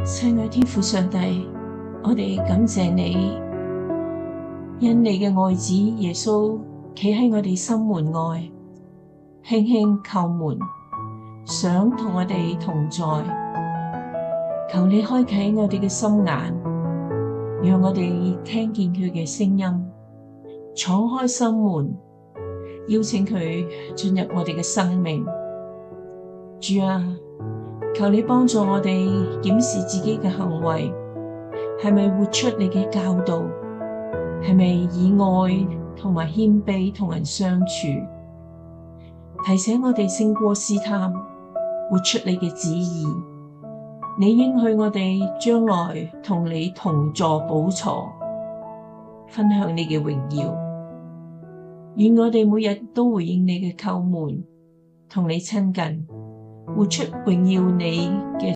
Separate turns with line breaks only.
親愛天父上帝，我哋感謝你，因你嘅愛子耶穌企喺我哋心門外，輕輕叩門，想同我哋同在。求你開啟我哋嘅心眼，讓我哋聽見佢嘅聲音，敞開心門，邀請佢進入我哋嘅生命。主啊，求你幫助我哋檢視自己嘅行為，係咪活出你嘅教導？係咪以愛同埋謙卑同人相處？提醒我哋勝過試探，活出你嘅旨意。你應許我哋將來同你同坐寶座，分享你嘅榮耀。願我哋每日都回應你嘅叩門，同你親近，活出榮耀你嘅